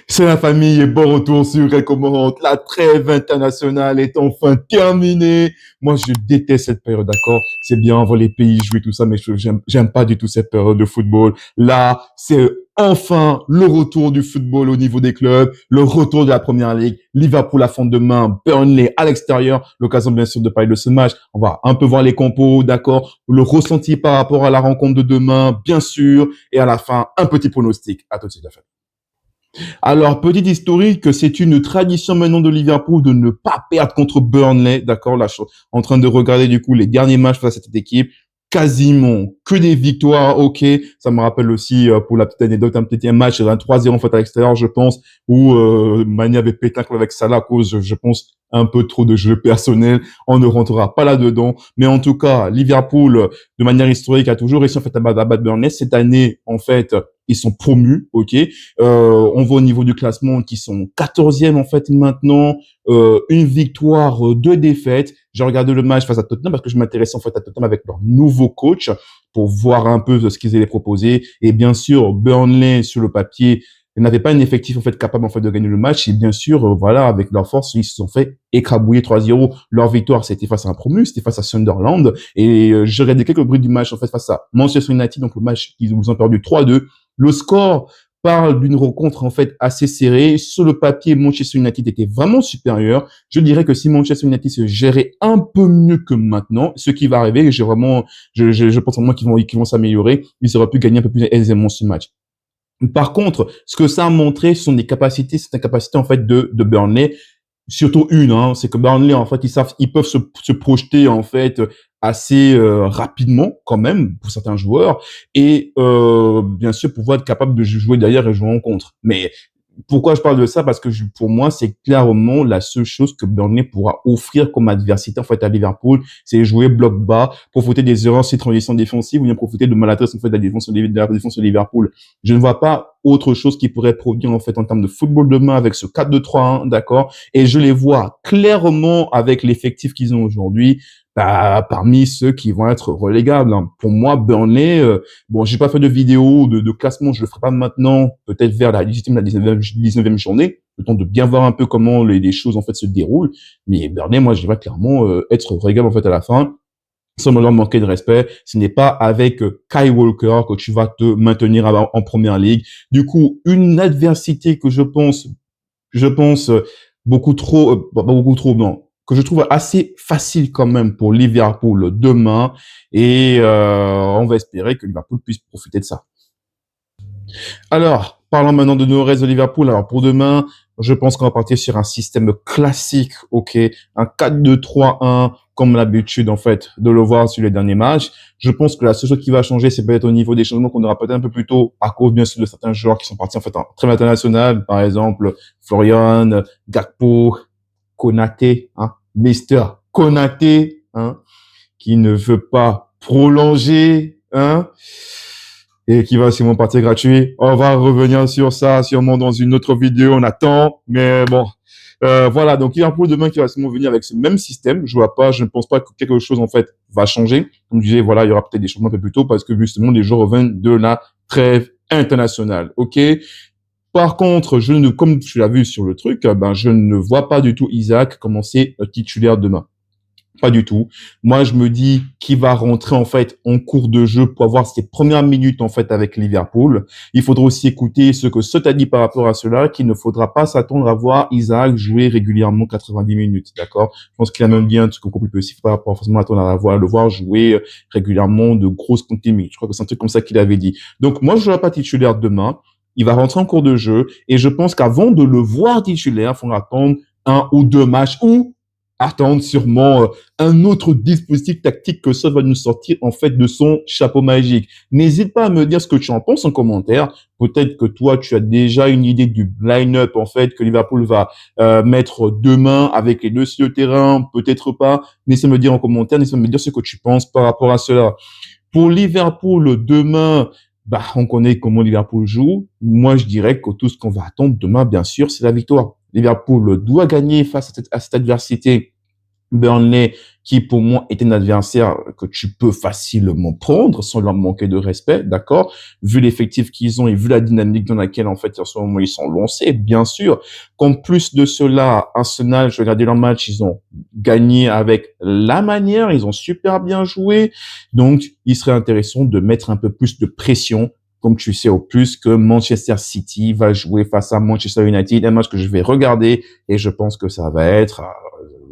C'est la famille et bon retour sur Elle commente. La trêve internationale est enfin terminée. Moi, je déteste cette période, d'accord? C'est bien voir les pays jouer tout ça, mais j'aime pas du tout cette période de football. Là, c'est enfin le retour du football au niveau des clubs, le retour de la Première Ligue. Liverpool affronte demain Burnley à l'extérieur. L'occasion, bien sûr, de parler de ce match. On va un peu voir les compos, d'accord? Le ressenti par rapport à la rencontre de demain, bien sûr. Et à la fin, un petit pronostic. À tout de suite, la fin. Alors, petit historique, c'est une tradition maintenant de Liverpool de ne pas perdre contre Burnley. D'accord, là, je suis en train de regarder du coup les derniers matchs face à cette équipe. Quasiment que des victoires, ok. Ça me rappelle aussi, pour la petite anecdote, un petit match, un 3-0 en fait à l'extérieur, je pense, où Mané avait pété un club avec Salah à cause, je pense, un peu trop de jeux personnels. On ne rentrera pas là-dedans. Mais en tout cas, Liverpool, de manière historique, a toujours réussi en fait à battre Burnley. Cette année, en fait, ils sont promus, ok. On voit au niveau du classement qu'ils sont 14e en fait maintenant, une victoire, deux défaites. J'ai regardé le match face à Tottenham parce que je m'intéressais en fait à Tottenham avec leur nouveau coach pour voir un peu ce qu'ils allaient proposer. Et bien sûr, Burnley sur le papier n'avait pas un effectif en fait capable en fait de gagner le match. Et bien sûr, voilà, avec leur force, ils se sont fait écrabouiller 3-0. Leur victoire, c'était face à un promu, c'était face à Sunderland. Et j'ai regardé quelques bruits du match en fait face à Manchester United, donc le match qu'ils ont perdu 3-2. Le score parle d'une rencontre en fait assez serrée. Sur le papier, Manchester United était vraiment supérieur. Je dirais que si Manchester United se gérait un peu mieux que maintenant, ce qui va arriver, je pense vraiment qu'ils vont s'améliorer. Ils auraient pu gagner un peu plus aisément ce match. Par contre, ce que ça a montré, ce sont des capacités, c'est une capacité en fait de Burnley. Surtout une, hein, c'est que Burnley en fait ils peuvent se projeter en fait assez rapidement quand même pour certains joueurs et bien sûr pouvoir être capable de jouer derrière et jouer en contre. Mais pourquoi je parle de ça? Parce que pour moi, c'est clairement la seule chose que Burnley pourra offrir comme adversité en fait à Liverpool, c'est jouer bloc bas, profiter des erreurs sur transition défensive ou bien profiter de maladresse en fait de la défense de Liverpool. Je ne vois pas autre chose qui pourrait produire en fait en termes de football demain avec ce 4-2-3-1, d'accord? Et je les vois clairement avec l'effectif qu'ils ont aujourd'hui, parmi ceux qui vont être relégables, hein. Pour moi, Burnley, bon, j'ai pas fait de vidéo de classement, je le ferai pas maintenant, peut-être vers la 18e, la 19e journée, le temps de bien voir un peu comment les choses en fait se déroulent. Mais Burnley, moi, je vais clairement être relégable en fait à la fin. Sans me leur manquer de respect, ce n'est pas avec Kyle Walker que tu vas te maintenir en première ligue. Du coup, une adversité que je pense beaucoup trop, non, que je trouve assez facile quand même pour Liverpool demain. Et on va espérer que Liverpool puisse profiter de ça. Alors, parlons maintenant de nos restes de Liverpool. Alors, pour demain, je pense qu'on va partir sur un système classique, ok, un 4-2-3-1, comme l'habitude, en fait, de le voir sur les derniers matchs. Je pense que la seule chose qui va changer, c'est peut-être au niveau des changements qu'on aura peut-être un peu plus tôt, à cause, bien sûr, de certains joueurs qui sont partis, en fait, en trêve internationale. Par exemple, Florian, Gakpo, Konaté, hein, Mister Konaté, hein, qui ne veut pas prolonger, hein, et qui va sûrement partir gratuit. On va revenir sur ça sûrement dans une autre vidéo. On attend, mais bon. Voilà, donc Liverpool demain qui va sûrement venir avec ce même système. Je ne pense pas que quelque chose en fait va changer. Comme je disais, voilà, il y aura peut-être des changements un peu plus tôt parce que justement les joueurs reviennent de la trêve internationale. Ok. Par contre, comme tu l'as vu sur le truc, ben je ne vois pas du tout Isaac commencer titulaire demain. Pas du tout. Moi, je me dis qu'il va rentrer en fait en cours de jeu pour avoir ses premières minutes en fait avec Liverpool. Il faudra aussi écouter ce que Sot a dit par rapport à cela, qu'il ne faudra pas s'attendre à voir Isaac jouer régulièrement 90 minutes, d'accord? Je pense qu'il a même dit un truc beaucoup plus possible, pas forcément attendre à le voir jouer régulièrement de grosses minutes. Je crois que c'est un truc comme ça qu'il avait dit. Donc moi, je ne serai pas titulaire demain. Il va rentrer en cours de jeu et je pense qu'avant de le voir titulaire, il faudra attendre un ou deux matchs ou attendre sûrement un autre dispositif tactique que ça va nous sortir en fait de son chapeau magique. N'hésite pas à me dire ce que tu en penses en commentaire. Peut-être que toi, tu as déjà une idée du line-up en fait que Liverpool va mettre demain avec les deux sur le terrain. Peut-être pas. N'hésite pas à me dire en commentaire. N'hésite pas à me dire ce que tu penses par rapport à cela. Pour Liverpool demain, bah, on connaît comment Liverpool joue. Moi, je dirais que tout ce qu'on va attendre demain, bien sûr, c'est la victoire. Liverpool doit gagner face à cette adversité Burnley, qui pour moi est un adversaire que tu peux facilement prendre sans leur manquer de respect, d'accord? Vu l'effectif qu'ils ont et vu la dynamique dans laquelle en fait en ce moment ils sont lancés, bien sûr. Qu'en plus de cela, Arsenal, je regardais leur match, ils ont gagné avec la manière, ils ont super bien joué, donc il serait intéressant de mettre un peu plus de pression. Comme tu sais au plus que Manchester City va jouer face à Manchester United, un match que je vais regarder et je pense que ça va être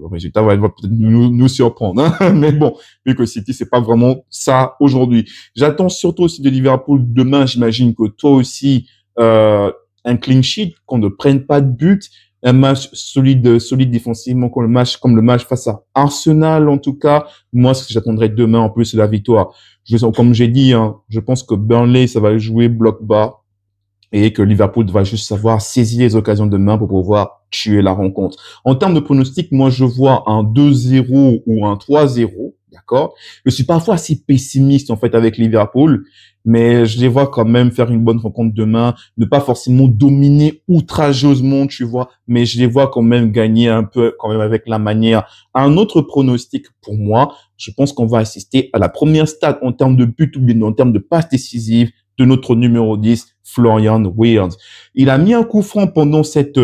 le résultat va peut-être nous surprendre, hein. Mais bon, vu que City, c'est pas vraiment ça aujourd'hui. J'attends surtout aussi de Liverpool demain. J'imagine que toi aussi, un clean sheet, qu'on ne prenne pas de but, un match solide défensivement, comme le match face à Arsenal, en tout cas. Moi, ce que j'attendrai demain, en plus, c'est la victoire. Comme j'ai dit, hein, je pense que Burnley, ça va jouer bloc bas et que Liverpool va juste savoir saisir les occasions de main pour pouvoir tuer la rencontre. En termes de pronostic, moi, je vois un 2-0 ou un 3-0, d'accord? Je suis parfois assez pessimiste, en fait, avec Liverpool, mais je les vois quand même faire une bonne rencontre demain, ne pas forcément dominer outrageusement, tu vois, mais je les vois quand même gagner un peu, quand même, avec la manière. Un autre pronostic pour moi, je pense qu'on va assister à la première stade en termes de but ou bien en termes de passes décisives de notre numéro 10, Florian Wirtz. Il a mis un coup franc pendant cette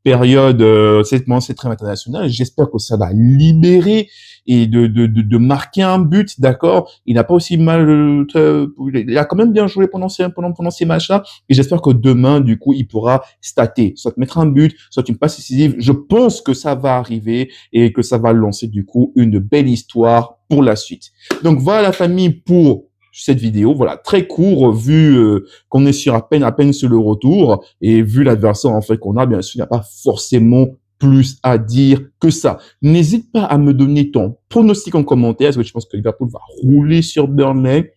période, cette trêve internationale. J'espère que ça va libérer et de marquer un but, d'accord. Il n'a pas aussi mal, il a quand même bien joué pendant ces matchs-là. Et j'espère que demain, du coup, il pourra stater, soit mettre un but, soit une passe décisive. Je pense que ça va arriver et que ça va lancer, du coup, une belle histoire pour la suite. Donc voilà la famille pour cette vidéo, voilà, très court, vu qu'on est sur à peine sur le retour, et vu l'adversaire en fait qu'on a, bien sûr, il n'y a pas forcément plus à dire que ça. N'hésite pas à me donner ton pronostic en commentaire. Est-ce que tu penses que Liverpool va rouler sur Burnley?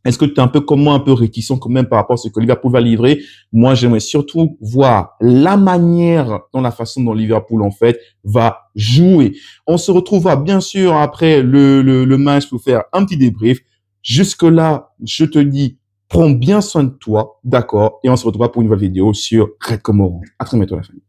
Est-ce que tu es un peu comme moi, un peu réticent quand même par rapport à ce que Liverpool va livrer? Moi, j'aimerais surtout voir la manière dans la façon dont Liverpool, en fait, va jouer. On se retrouvera bien sûr après le match pour faire un petit débrief. Jusque-là, je te dis, prends bien soin de toi, d'accord? Et on se retrouvera pour une nouvelle vidéo sur Red comme Orange. À très bientôt, la famille.